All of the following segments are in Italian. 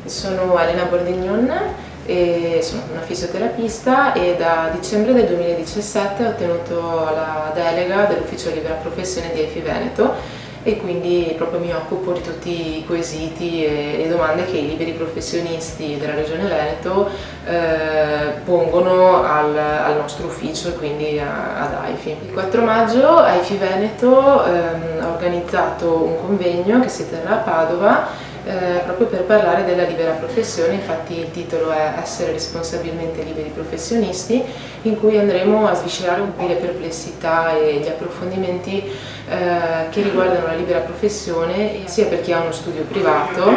Sono Elena Bordignon e sono una fisioterapista e da dicembre del 2017 ho ottenuto la delega dell'Ufficio Libera Professione di AIFI Veneto e quindi proprio mi occupo di tutti i quesiti e domande che i liberi professionisti della Regione Veneto pongono al nostro ufficio e quindi ad AIFI. Il 4 maggio AIFI Veneto ha organizzato un convegno che si terrà a Padova proprio per parlare della libera professione. Infatti il titolo è Essere responsabilmente liberi professionisti, in cui andremo a sviscerare un po' le perplessità e gli approfondimenti che riguardano la libera professione, sia per chi ha uno studio privato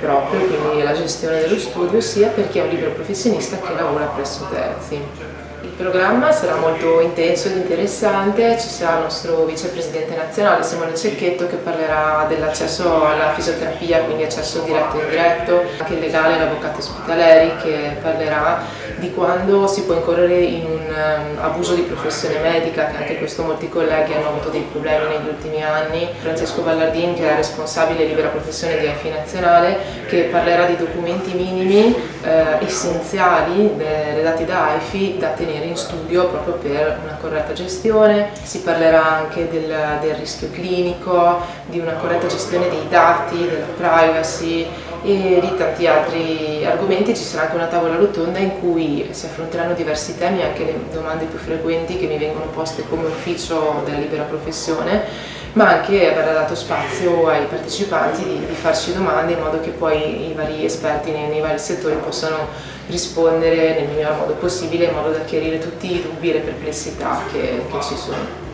proprio, quindi la gestione dello studio, sia per chi è un libero professionista che lavora presso terzi. Il programma sarà molto intenso ed interessante, ci sarà il nostro vicepresidente nazionale Simone Cecchetto che parlerà dell'accesso alla fisioterapia, quindi accesso diretto e indiretto, anche il legale, l'avvocato Spitaleri che parlerà di quando si può incorrere in un abuso di professione medica, che anche questo molti colleghi hanno avuto dei problemi negli ultimi anni. Francesco Ballardin, che è responsabile libera professione di AIFI Nazionale, che parlerà di documenti minimi essenziali redatti da AIFI da tenere in studio proprio per una corretta gestione. Si parlerà anche del rischio clinico, di una corretta gestione dei dati, della privacy e di tanti altri argomenti. Ci sarà anche una tavola rotonda in cui si affronteranno diversi temi, anche le domande più frequenti che mi vengono poste come ufficio della libera professione, ma anche verrà dato spazio ai partecipanti di farci domande in modo che poi i vari esperti nei vari settori possano rispondere nel miglior modo possibile, in modo da chiarire tutti i dubbi e le perplessità che ci sono.